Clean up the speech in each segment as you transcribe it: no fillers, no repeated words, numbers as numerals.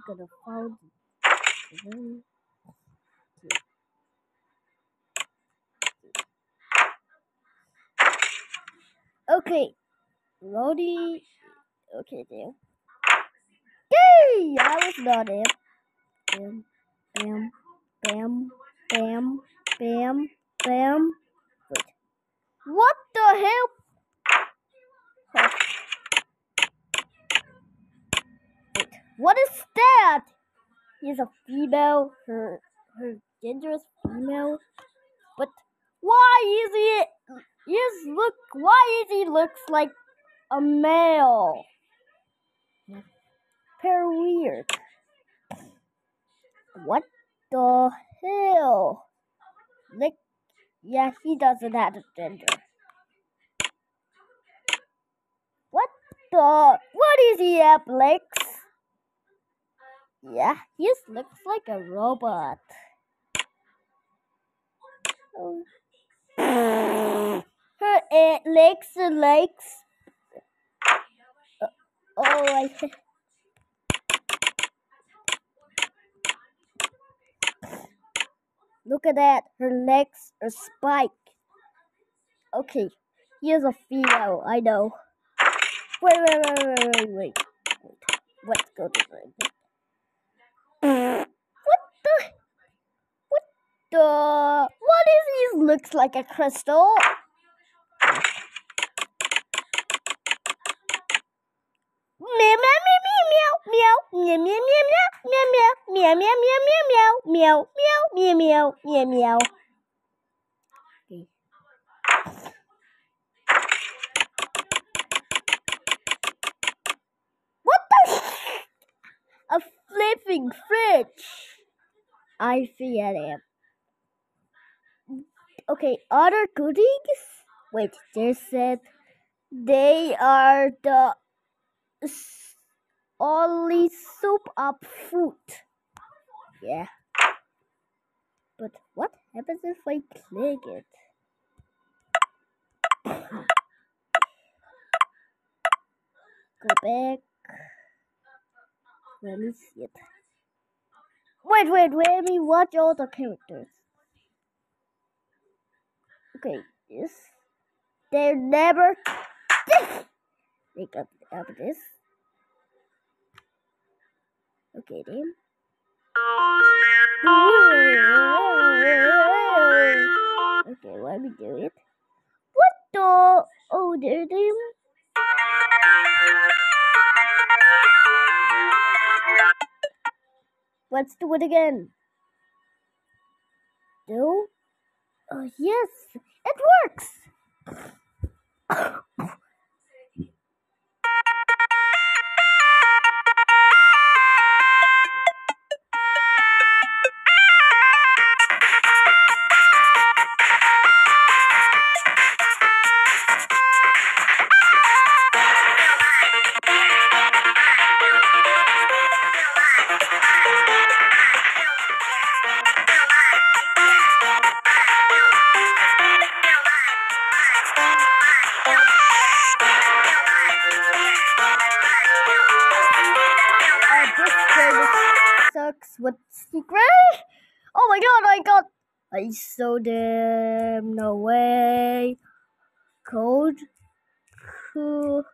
gonna find it. Okay, Rody. Okay, there. Yay! I was not it. Bam, bam, bam, bam, bam, bam. Wait. What the hell? Huh. Wait. What is that? He's a female. Her gender is female. But why is he? Why is he looks like a male? Very weird. What the hell? Like, yeah, he doesn't have a gender. What is he have legs? Yeah, he looks like a robot. Oh. Her legs. Oh, look at that. Her legs are spiked. Okay, here's a female. I know. Wait. Let's go to the. What is he? Looks like a crystal. Meow meow meow meow meow meow meow meow meow meow meow meow meow meow. What the? A flipping fridge. I see it. Okay, other goodies? Wait, they said they are the only soup up food. Yeah. But what happens if I click it? Go back. Let me see it. Wait, let me watch all the characters. Okay, this. They're never. They got this. Okay, then. Okay, let me do it. What the? Oh, there they are. Let's do it again. No? Oh, yes, it works. With secret? Oh my god, I saw them. No way. Cold was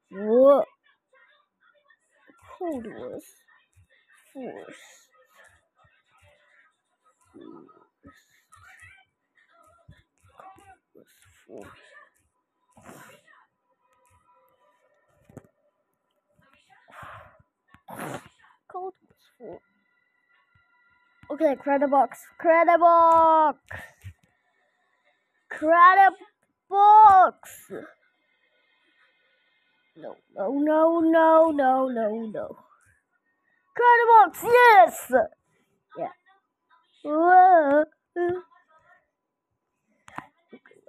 what? Cold was force. Cold was force. Okay, credit box. No. Credit box, yes! Yeah. Whoa. Okay,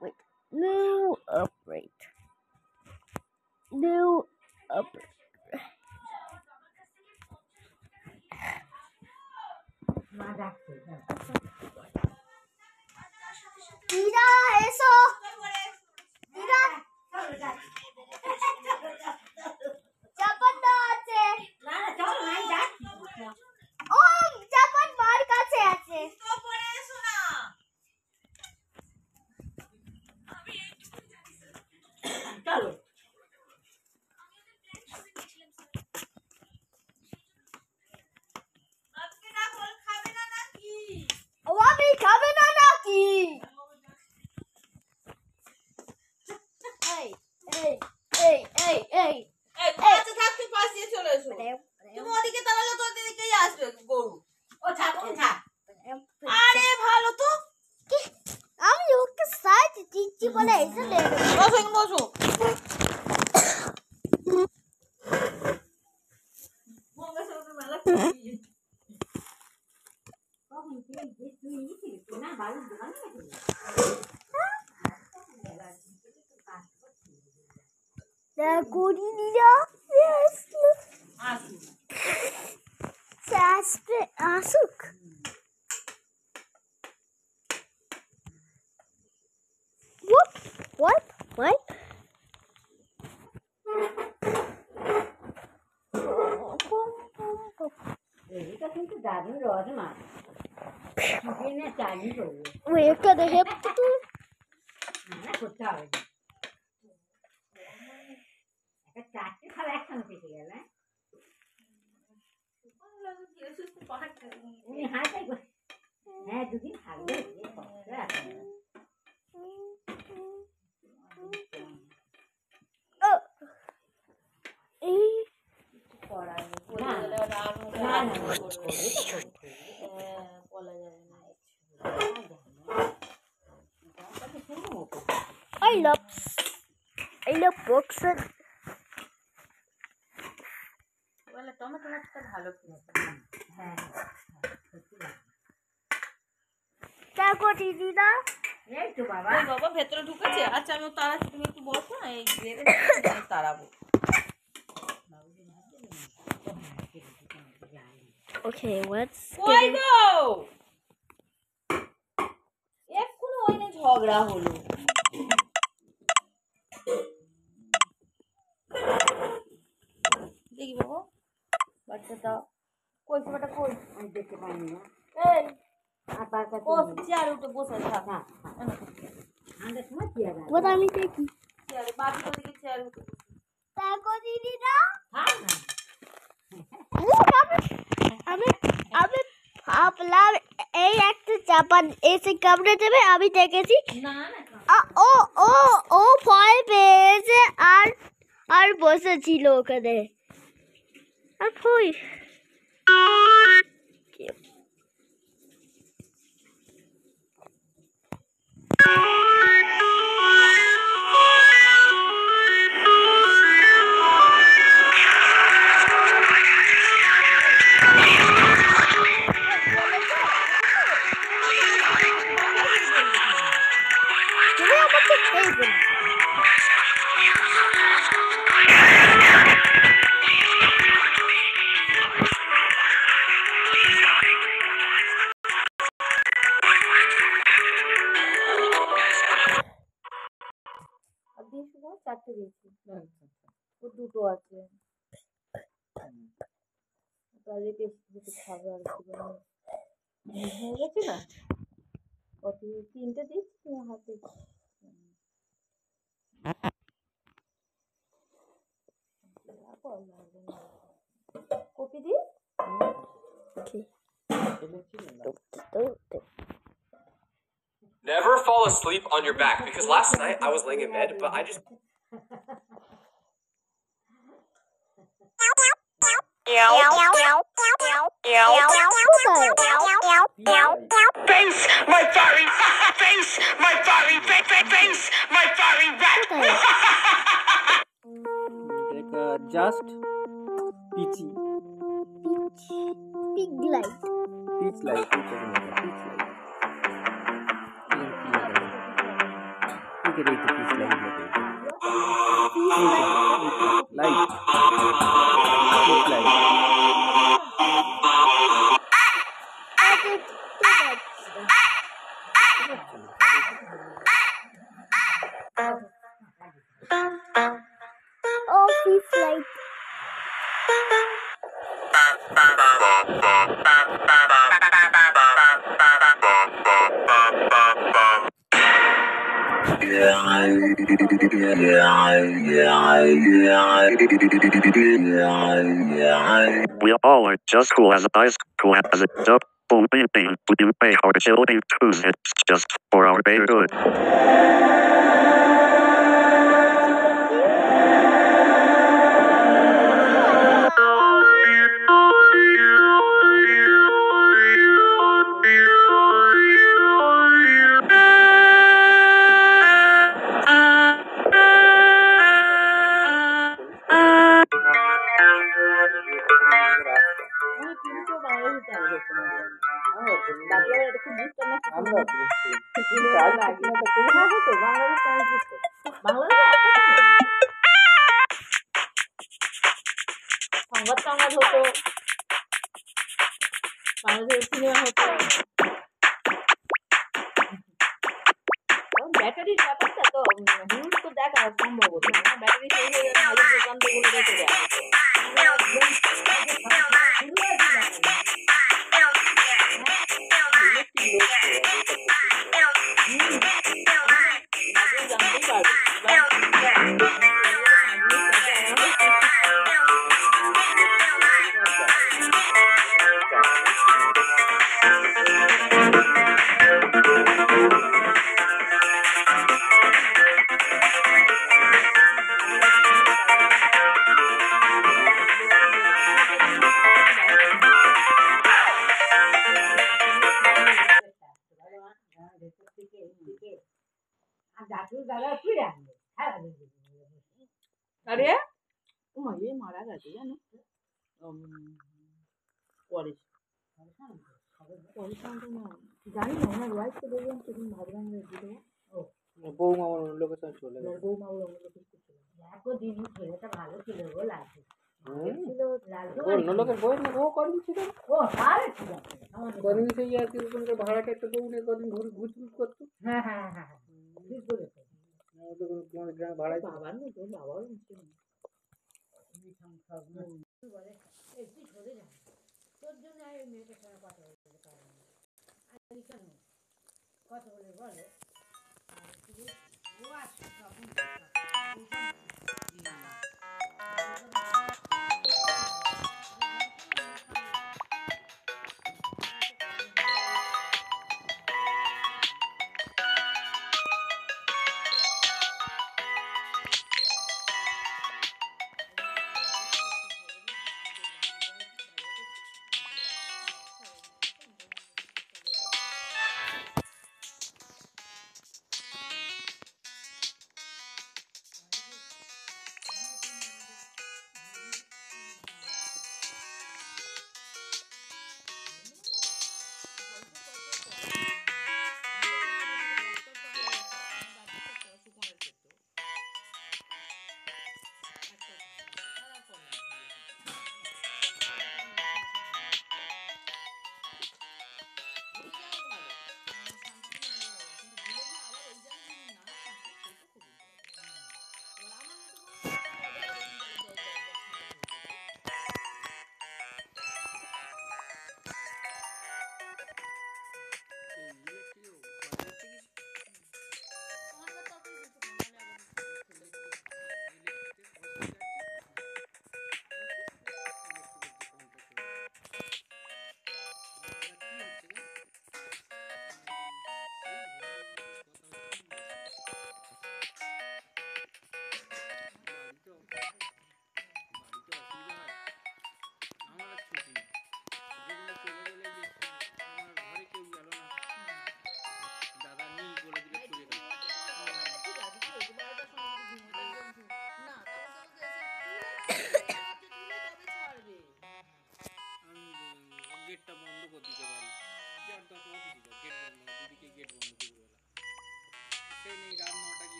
wait. New upgrade. Mira eso. Mira. থাকতে পাশ দিয়ে চলে এসো তুমি ওদিকে দাঁড়ালে তো ওদিকেই আসবে গরু ও থাক আরে ভালো তো আমি ওকে সাইড দিচ্ছি বলে এসে দেখো বসো আসুক What? এটা কিন্তু দারুণ রস মাছ চিকেনে চাইনি করবো We're gonna have to do না করতে হবে একটা চারটে খাবার একসঙ্গে পেতে গেল উনি হাঁটাই করে হ্যাঁ দুদিন থাকবে I love books. টমেটো মাছটা ভালো হ্যাঁ দেখো দিদিরা এই তো বাবা বাবা ভেতরে ঢুকেছে আচ্ছা আমি তাড়াচ্ছি তুমি একটু বসো না এই তাড়াবো Okay, let's কই গো এক্ষুনি ওই নিয়ে ঝগড়া হলো দেখি বাবা বাচ্চাটা কই ছোটটা কই আমি দেখতে পাইনি না এই আপার কাছে ও চেয়ারে উঠে বসে থাক আমাদের সময় কি আছে what আমি দেখি চেয়ারে বাকিটা দিকে চেয়ারে উঠে দেখো দিদিরা থাক না আমি আমি ভাবলাম এই একটা জাপান এসে কামড়ে দেবে আমি দেখেছি না না ও ও ও ভয় পেয়েছে আর বসেছিল ওখানে আর ভয় তুমি আমাকে খেয়ে ফেলছো আর দিয়েছি না চারটে দিয়েছি ও দুটো আছে তাহলে বেশি খাবে আর কি হয়ে গেছে না কত তিনটে দিচ্ছি তোমার হাতে copy the Never fall asleep on your back because last night I was laying in bed, but I just. Face my furry face my furry face my furry rat. Like just peachy. Pig light. Peach light. Peach light. Peach light. Peach light. Light. Peach light. Oh, fish light. We all are just cool as a dice, cool as a dub. We pay our children to use it just for our better good. আমরা cinema লাগে থাকো তো Bangladesh Times তো বাংলাদেশে একটা সংবাদ সংবাদ হতো বাংলাদেশের সিনেমা হতো ব্যাটারির ব্যাপারটা তো হুট তো দেখা সম্ভব হতো না ব্যাটারি শেষ হয়ে গেলে আমাদের দোকান থেকে রেখে দেওয়া হতো জানতেই পারবে আরে মারা গেছে জানো পরে জানি না ওনার ওয়াইফকে দেখলাম সেদিন ভাবলাম বৌমা আমার অন্য লোকের সঙ্গে চলে গেছে। বৌমা ওর অন্য লোকের দেখো দিদি ছেলেটা ভালো ছিল গো লালটু ছিল লালটু অন্য লোকের বই না ও কদিন ছিল ও তাহলে ঠিক আছে কদিন সেই আর কি ওখানকার ভাড়াটা একটা বউ নিয়ে কদিন ঘুষ করতো হ্যাঁ হ্যাঁ হ্যাঁ ঠিক বলেছো তোমাদের গ্রামে ভাড়ায় বাবার মতো বাবারও মুশকিল বলে একটু সরে যা তোর জন্য আমি মেয়েটার সঙ্গে কথা বলতে পারি না কেন কথা বলে বলে ও আসে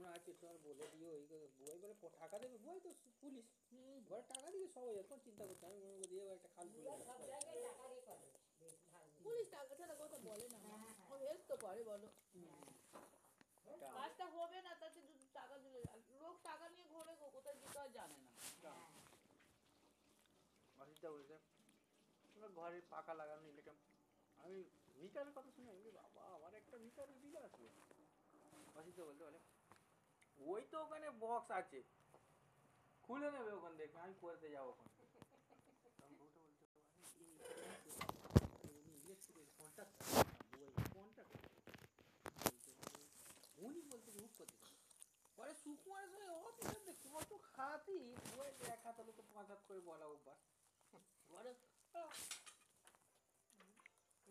আমরা আছি তো আর বলে দিও এই বুয়াই বলে টাকা দেবে বুয়াই তো পুলিশ ঘরে টাকা দিয়ে সবাই এখন চিন্তা করছে আমি মনে করি দিয়ে একটা খাল খুলে দেবো। সব জায়গায় টাকারই করে বেশ ভালো পুলিশ টাকা ছাড়া কথা বলে না ও হেল্প তো করে বলো কাজটা হবে না তাতে যদি টাকা দিলে লোক টাকা নিয়ে ঘরে গো কোথায় দিতে হয় জানে না অসিতদা বলছে ঘরে পাকা লাগানো এলাকা আমি মিটারের কথা শুনে আমি বাবা আমার একটা মিটারের বিল আসবে অসিতদা বলতে বলে ওই তো ওখানে বক্স আছে খুলে নেবে ওখান থেকে আমি করতে যাবো ওখানে ইলেকট্রিকের কন্ট্রাক্টর উনি বলতে হুক করতে পরে সুকুমারের সঙ্গে অফিসারদের কত খাতি এক হাত হলে তো 5 হাত করে বলা অভ্যাস পরে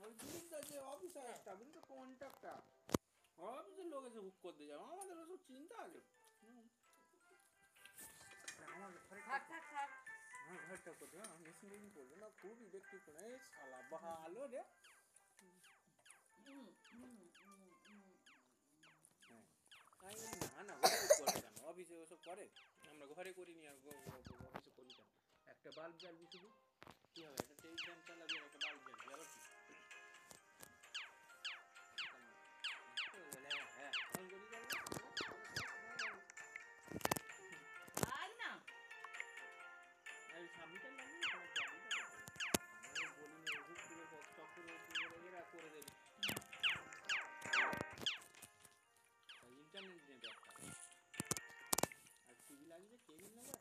ওই বিরুদ্ধে যে অফিসার একটা বুঝলি তো কন্ট্রাক্টর অফিসের লোক এসে হুক করতে যাবে আমাদের ওসব চিন্তা আছে আমার ঘরটা করতে মেশিন করবে না খুব ইলেকট্রিক করে শালা ভালো রে না কেন অফিসে ওসব করে আমরা ঘরে করিনি আর অফিসে করি কেন একটা বাল্ব জ্বালবি শুধু কি হবে একটা টেবিল ফ্যান চালাবি আর একটা বাল্ব জ্বালবি আরো কি হ্যাঁ আর না সামনেটা লাগিয়ে বলি না হুক করে চক্কর এরা করে দেবে ইন্টারনেট নেবে একটা আর টিভি লাগবে কেবিল নেবে আর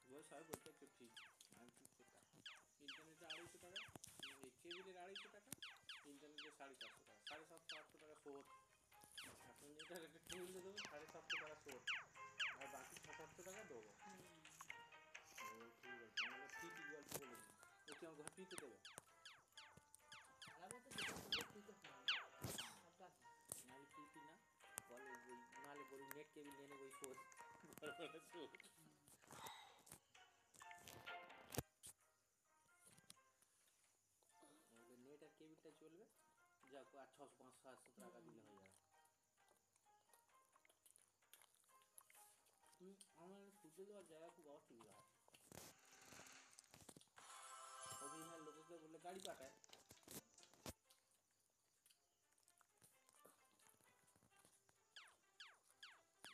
বয়স হয় বলতে একটু ঠিক ইন্টারনেটে 250 টাকা এই কেবিলের 250 টাকা ইন্টারনেটে 450 টাকা 750-800 টাকা শোধ এখন এটা একটা টেবিল দেবো 750 টাকা শোধ আর বাকি 600 টাকা দেবো ঠিক আছে আমরা ফ্রি গল্প বলে দিই ওকে আমার ঘর ফ্রিতে দেবে নাহলে ফ্রি না বলে ওই নাহলে বলি নেট কেবিল নিয়ে নেবো ওই শোধ নেট আর কেবিলটা চলবে যা আর 600-500-700 টাকা দিলে হয়ে যাবে আমার সূর্য দেওয়ার জায়গা খুব অসুবিধা হয় অভিমান লোককে বললে গাড়ি পাঠায়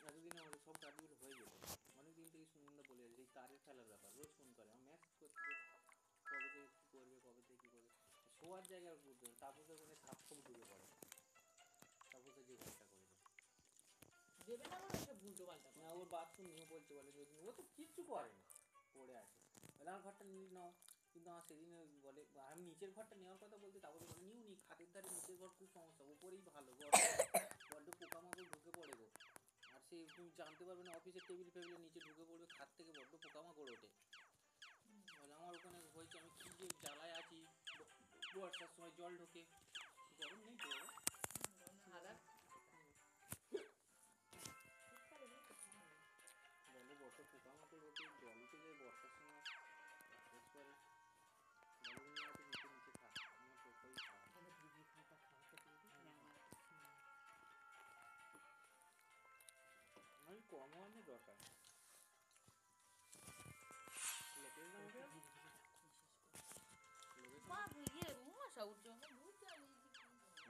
এতদিন আমাদের সব কাজগুলো হয়ে যেত অনেকদিন থেকে সুমনদা বলে যে তারের ফেলার ব্যাপার রোজ ফোন করে আমার ম্যাচ করতে কবে থেকে কী করবে কবে থেকে কী করবে শোয়ার জায়গা বুঝতে হবে তারপরে ওখানে সাপ ঢুকে পড়ে তারপরে যে ঘরটা করে দেবে না বলে সব উল্টো পাল্টা না ওর বাথরুম নিয়ে বলছে বলে ও তো কিচ্ছু করেনি পড়ে আছে বলে আমার ঘরটা নিয়ে নাও কিন্তু আমার সেদিন বলে আমি নিচের ঘরটা নেওয়ার কথা বলতে তারপরে বলে নিউনি খাটের ধারে নিচের ঘর খুব সমস্যা উপরেই ভালো বড্ড পোকামাকড় ঢুকে পড়ে গো আর সে তুমি জানতে পারবে না অফিসের টেবিল ফেবিলের নিচে ঢুকে পড়বে খাট থেকে বড্ড পোকামাকড় ওঠে বলে আমার ওখানে হয়েছে আমি কী যে জ্বালায় আছি বর্ষার সময় জল ঢোকে গরম নেই তো বলে বড্ড পোকামাকড় ওঠে জল উঠে যায় বর্ষার সময় শেষ করে বলে নিচে নিচে থাক আমার পোকাই আমি কম অনেক দরকার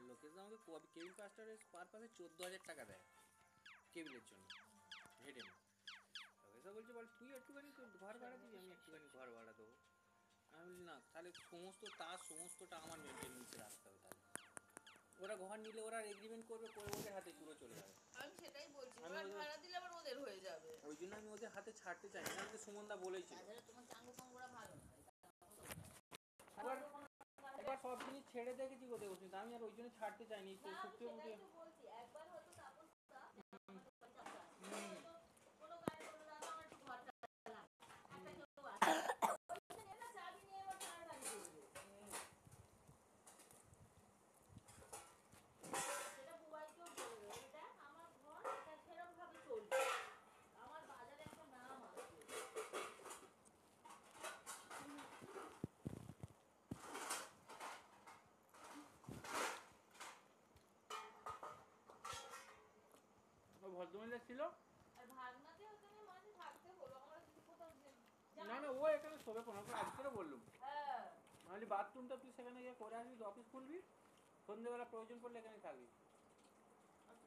লোকেশ আমাকে কেবিল কাস্টারের পার পাশে 14,000 টাকা দেয় কেবিলের জন্য হেঁটে না লোকেশা বলছে বল তুই একটুখানি ঘর ভাড়া দিবি আমি একটুখানি ঘর ভাড়া দেবো আমি বলি না তাহলে সমস্তটা আমার মেনটেন্যান্সে রাখতে হবে তাহলে ওরা ঘর নিলে ওরা এগ্রিমেন্ট করবে করে ওদের হাতে পুরো চলে যাবে আমি সেটাই বলছি ওরা ভাড়া দিলে আবার ওদের হয়ে যাবে ওই জন্য আমি ওদের হাতে ছাড়তে চাই না আমাকে সুমনদা বলেছিল তোমার চাঙ্গু পাঙ্গুরা ভালো না এবার সব জিনিস ছেড়ে দেখেছি কোথায় বসে আমি আর ওই জন্য ছাড়তে চাইনি তো সত্যি বলছি একবার হয়তো ভদ্রমহিলা ছিল। আর ভাগনাতে ওখানে মানে থাকতে হলো আমরা কিছু কোথাও না না ও এখানে শোবে কোনো আজ করে বললুম। হ্যাঁ নাহলে বাথরুমটা তুই সেখানে গিয়ে করে আসবি, অফিস খুলবি, সন্ধ্যেবেলা প্রয়োজন পড়লে এখানে থাকবি।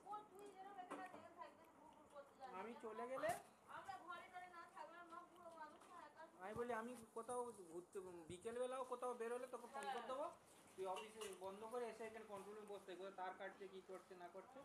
ও তুই যেরকম এখানে থাকতে ঘুরঘুর করতে যাস আমি চলে গেলে আমরা ঘরে ঘরে না থাকলে মা পুরো মানুষ না একা আমি বলি আমি কোথাও ঘুরতে বিকেলবেলাও কোথাও বেরোলে তোকে ফোন করে দেবো, তুই অফিসে বন্ধ করে এসে এখানে কন্ট্রোল রুমে বসতে তার কাটছে কী করছে না করছে